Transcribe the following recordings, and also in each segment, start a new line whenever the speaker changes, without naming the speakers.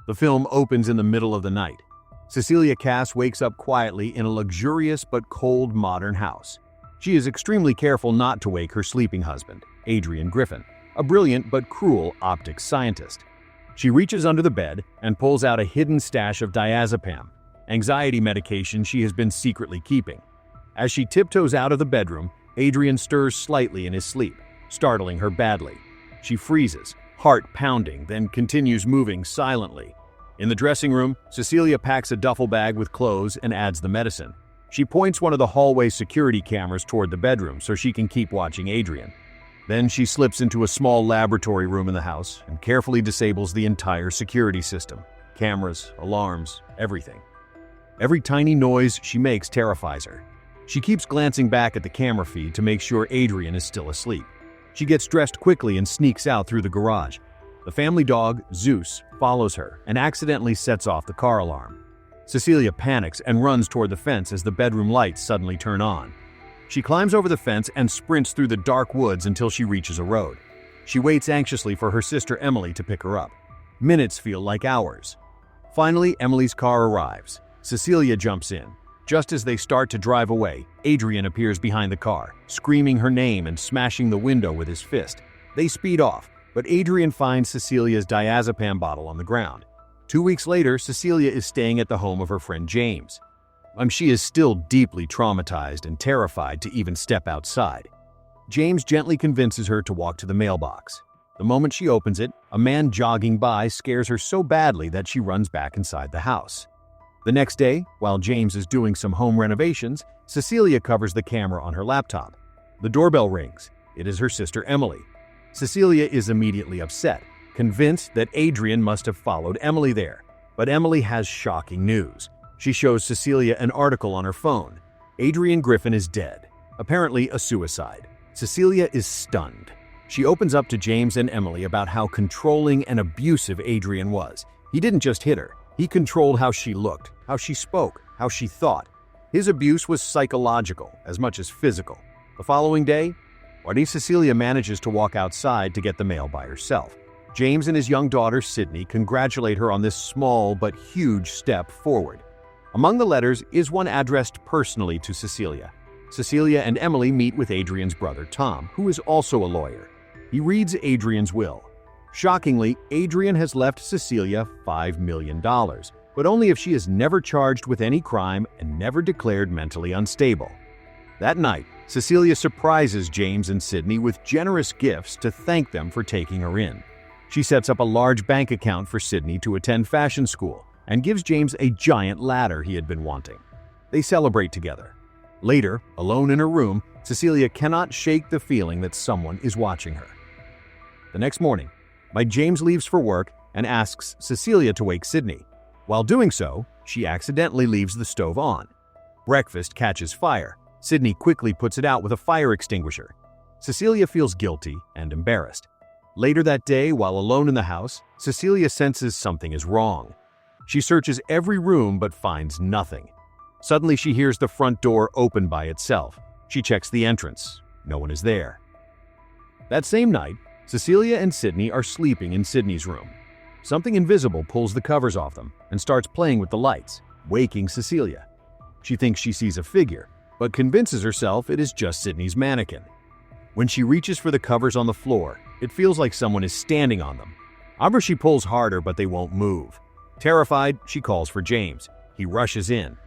The film opens in the middle of the night. Cecilia Cass wakes up quietly in a luxurious but cold modern house. She is extremely careful not to wake her sleeping husband, Adrian Griffin, a brilliant but cruel optics scientist. She reaches under the bed and pulls out a hidden stash of diazepam, anxiety medication she has been secretly keeping. As she tiptoes out of the bedroom, Adrian stirs slightly in his sleep, startling her badly. She freezes, heart pounding, then continues moving silently. In the dressing room, Cecilia packs a duffel bag with clothes and adds the medicine. She points one of the hallway security cameras toward the bedroom so she can keep watching Adrian. Then she slips into a small laboratory room in the house and carefully disables the entire security system. Cameras, alarms, everything. Every tiny noise she makes terrifies her. She keeps glancing back at the camera feed to make sure Adrian is still asleep. She gets dressed quickly and sneaks out through the garage. The family dog, Zeus, follows her and accidentally sets off the car alarm. Cecilia panics and runs toward the fence as the bedroom lights suddenly turn on. She climbs over the fence and sprints through the dark woods until she reaches a road. She waits anxiously for her sister Emily to pick her up. Minutes feel like hours. Finally, Emily's car arrives. Cecilia jumps in. Just as they start to drive away, Adrian appears behind the car, screaming her name and smashing the window with his fist. They speed off, but Adrian finds Cecilia's diazepam bottle on the ground. 2 weeks later, Cecilia is staying at the home of her friend James. She is still deeply traumatized and terrified to even step outside. James gently convinces her to walk to the mailbox. The moment she opens it, a man jogging by scares her so badly that she runs back inside the house. The next day, while James is doing some home renovations, Cecilia covers the camera on her laptop. The doorbell rings. It is her sister Emily. Cecilia is immediately upset, convinced that Adrian must have followed Emily there. But Emily has shocking news. She shows Cecilia an article on her phone. Adrian Griffin is dead, apparently a suicide. Cecilia is stunned. She opens up to James and Emily about how controlling and abusive Adrian was. He didn't just hit her. He controlled how she looked, how she spoke, how she thought. His abuse was psychological as much as physical. The following day, Cecilia manages to walk outside to get the mail by herself. James and his young daughter, Sydney, congratulate her on this small but huge step forward. Among the letters is one addressed personally to Cecilia. Cecilia and Emily meet with Adrian's brother, Tom, who is also a lawyer. He reads Adrian's will. Shockingly, Adrian has left Cecilia $5 million, but only if she is never charged with any crime and never declared mentally unstable. That night, Cecilia surprises James and Sydney with generous gifts to thank them for taking her in. She sets up a large bank account for Sydney to attend fashion school and gives James a giant ladder he had been wanting. They celebrate together. Later, alone in her room, Cecilia cannot shake the feeling that someone is watching her. The next morning, James leaves for work and asks Cecilia to wake Sydney. While doing so, she accidentally leaves the stove on. Breakfast catches fire. Sydney quickly puts it out with a fire extinguisher. Cecilia feels guilty and embarrassed. Later that day, while alone in the house, Cecilia senses something is wrong. She searches every room but finds nothing. Suddenly, she hears the front door open by itself. She checks the entrance. No one is there. That same night, Cecilia and Sydney are sleeping in Sydney's room. Something invisible pulls the covers off them and starts playing with the lights, waking Cecilia. She thinks she sees a figure, but convinces herself it is just Sydney's mannequin. When she reaches for the covers on the floor, it feels like someone is standing on them. She pulls harder, but they won't move. Terrified, she calls for James. He rushes in.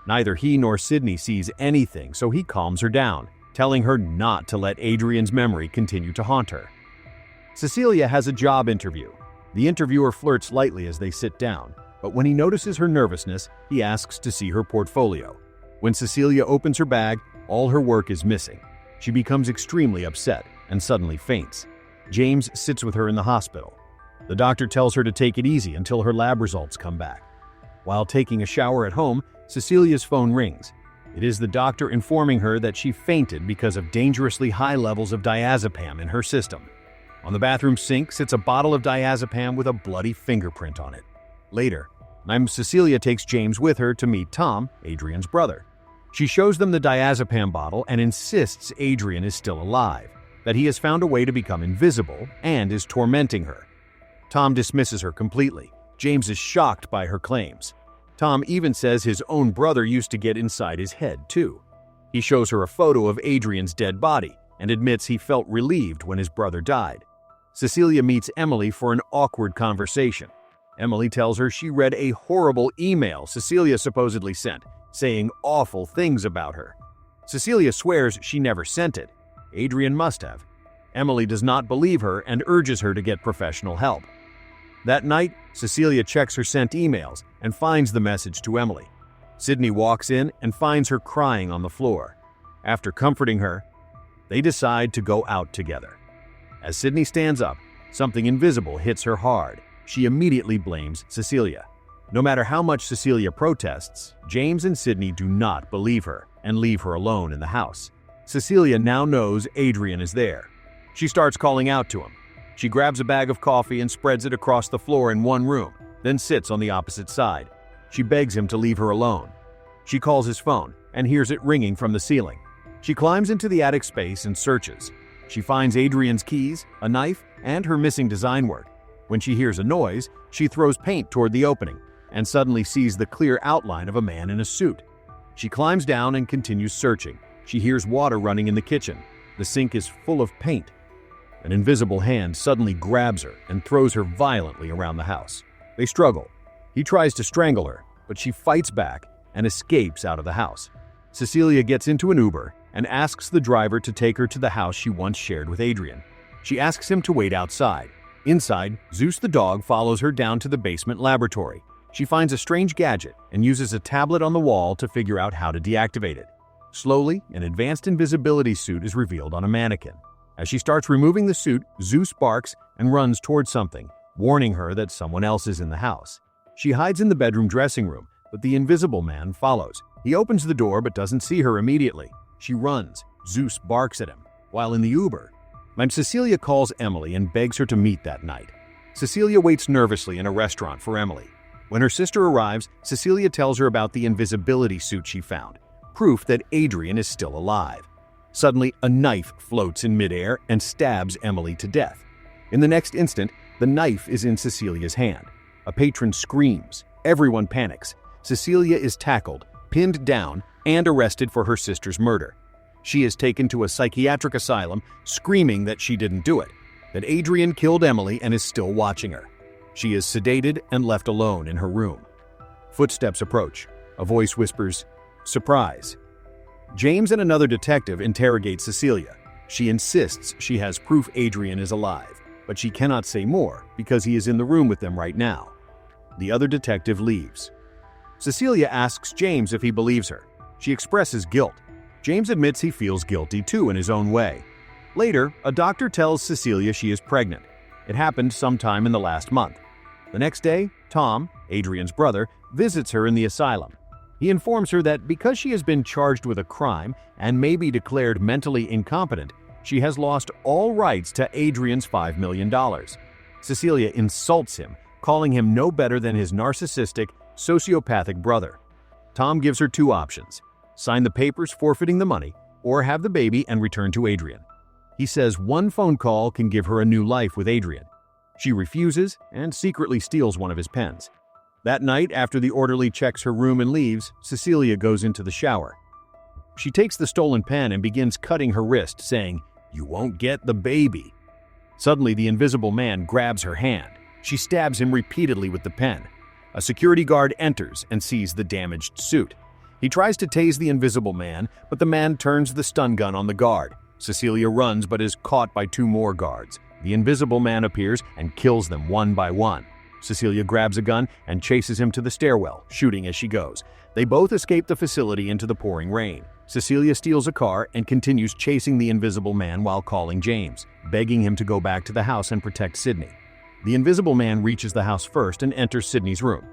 Neither he nor Sydney sees anything, so he calms her down, telling her not to let Adrian's memory continue to haunt her. Cecilia has a job interview. The interviewer flirts lightly as they sit down, but when he notices her nervousness, he asks to see her portfolio. When Cecilia opens her bag, all her work is missing. She becomes extremely upset and suddenly faints. James sits with her in the hospital. The doctor tells her to take it easy until her lab results come back. While taking a shower at home, Cecilia's phone rings. It is the doctor informing her that she fainted because of dangerously high levels of diazepam in her system. On the bathroom sink sits a bottle of diazepam with a bloody fingerprint on it. Later, Cecilia takes James with her to meet Tom, Adrian's brother. She shows them the diazepam bottle and insists Adrian is still alive, that he has found a way to become invisible and is tormenting her. Tom dismisses her completely, James is shocked by her claims. Tom even says his own brother used to get inside his head, too. He shows her a photo of Adrian's dead body and admits he felt relieved when his brother died. Cecilia meets Emily for an awkward conversation. Emily tells her she read a horrible email Cecilia supposedly sent, saying awful things about her. Cecilia swears she never sent it. Adrian must have. Emily does not believe her and urges her to get professional help. That night, Cecilia checks her sent emails and finds the message to Emily. Sydney walks in and finds her crying on the floor. After comforting her, they decide to go out together. As Sydney stands up, something invisible hits her hard. She immediately blames Cecilia. No matter how much Cecilia protests, James and Sydney do not believe her and leave her alone in the house. Cecilia now knows Adrian is there. She starts calling out to him. She grabs a bag of coffee and spreads it across the floor in one room, then sits on the opposite side. She begs him to leave her alone. She calls his phone and hears it ringing from the ceiling. She climbs into the attic space and searches. She finds Adrian's keys, a knife, and her missing design work. When she hears a noise, she throws paint toward the opening and suddenly sees the clear outline of a man in a suit. She climbs down and continues searching. She hears water running in the kitchen. The sink is full of paint. An invisible hand suddenly grabs her and throws her violently around the house. They struggle. He tries to strangle her, but she fights back and escapes out of the house. Cecilia gets into an Uber and asks the driver to take her to the house she once shared with Adrian. She asks him to wait outside. Inside, Zeus the dog follows her down to the basement laboratory. She finds a strange gadget and uses a tablet on the wall to figure out how to deactivate it. Slowly, an advanced invisibility suit is revealed on a mannequin. As she starts removing the suit, Zeus barks and runs towards something, warning her that someone else is in the house. She hides in the bedroom dressing room, but the invisible man follows. He opens the door but doesn't see her immediately. She runs. Zeus barks at him. While in the Uber, Cecilia calls Emily and begs her to meet that night. Cecilia waits nervously in a restaurant for Emily. When her sister arrives, Cecilia tells her about the invisibility suit she found, proof that Adrian is still alive. Suddenly, a knife floats in midair and stabs Emily to death. In the next instant, the knife is in Cecilia's hand. A patron screams. Everyone panics. Cecilia is tackled, pinned down, and arrested for her sister's murder. She is taken to a psychiatric asylum, screaming that she didn't do it, that Adrian killed Emily and is still watching her. She is sedated and left alone in her room. Footsteps approach. A voice whispers, "Surprise." James and another detective interrogate Cecilia. She insists she has proof Adrian is alive, but she cannot say more because he is in the room with them right now. The other detective leaves. Cecilia asks James if he believes her. She expresses guilt. James admits he feels guilty too in his own way. Later, a doctor tells Cecilia she is pregnant. It happened sometime in the last month. The next day, Tom, Adrian's brother, visits her in the asylum. He informs her that because she has been charged with a crime and may be declared mentally incompetent, she has lost all rights to Adrian's $5 million. Cecilia insults him, calling him no better than his narcissistic, sociopathic brother. Tom gives her two options: sign the papers forfeiting the money, or have the baby and return to Adrian. He says one phone call can give her a new life with Adrian. She refuses and secretly steals one of his pens. That night, after the orderly checks her room and leaves, Cecilia goes into the shower. She takes the stolen pen and begins cutting her wrist, saying, "You won't get the baby." Suddenly, the invisible man grabs her hand. She stabs him repeatedly with the pen. A security guard enters and sees the damaged suit. He tries to tase the invisible man, but the man turns the stun gun on the guard. Cecilia runs but is caught by two more guards. The invisible man appears and kills them one by one. Cecilia grabs a gun and chases him to the stairwell, shooting as she goes. They both escape the facility into the pouring rain. Cecilia steals a car and continues chasing the invisible man while calling James, begging him to go back to the house and protect Sydney. The invisible man reaches the house first and enters Sydney's room.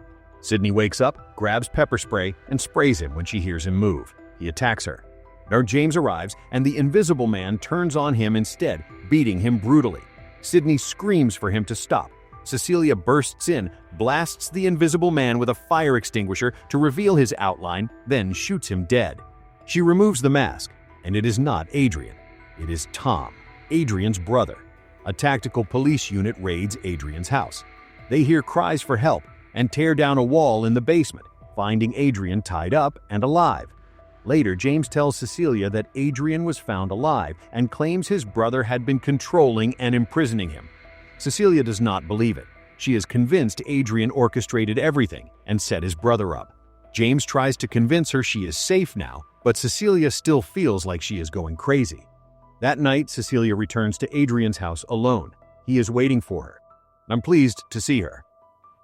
Sydney wakes up, grabs pepper spray, and sprays him when she hears him move. He attacks her. Now James arrives, and the invisible man turns on him instead, beating him brutally. Sydney screams for him to stop. Cecilia bursts in, blasts the invisible man with a fire extinguisher to reveal his outline, then shoots him dead. She removes the mask, and it is not Adrian. It is Tom, Adrian's brother. A tactical police unit raids Adrian's house. They hear cries for help, and tear down a wall in the basement, finding Adrian tied up and alive. Later, James tells Cecilia that Adrian was found alive and claims his brother had been controlling and imprisoning him. Cecilia does not believe it. She is convinced Adrian orchestrated everything and set his brother up. James tries to convince her she is safe now, but Cecilia still feels like she is going crazy. That night, Cecilia returns to Adrian's house alone. He is waiting for her. I'm pleased to see her.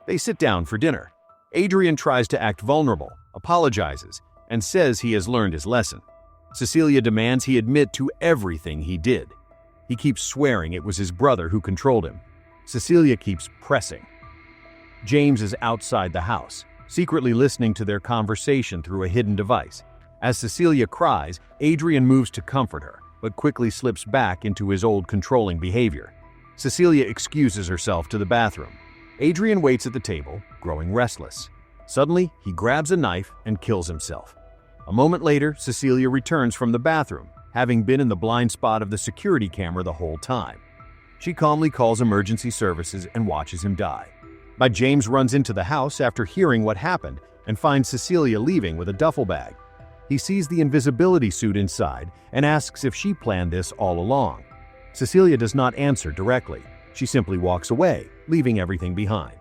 They sit down for dinner. Adrian tries to act vulnerable, apologizes, and says he has learned his lesson. Cecilia demands he admit to everything he did. He keeps swearing it was his brother who controlled him. Cecilia keeps pressing. James is outside the house, secretly listening to their conversation through a hidden device. As Cecilia cries, Adrian moves to comfort her, but quickly slips back into his old controlling behavior. Cecilia excuses herself to the bathroom. Adrian waits at the table, growing restless. Suddenly, he grabs a knife and kills himself. A moment later, Cecilia returns from the bathroom, having been in the blind spot of the security camera the whole time. She calmly calls emergency services and watches him die. But James runs into the house after hearing what happened and finds Cecilia leaving with a duffel bag. He sees the invisibility suit inside and asks if she planned this all along. Cecilia does not answer directly. She simply walks away, leaving everything behind.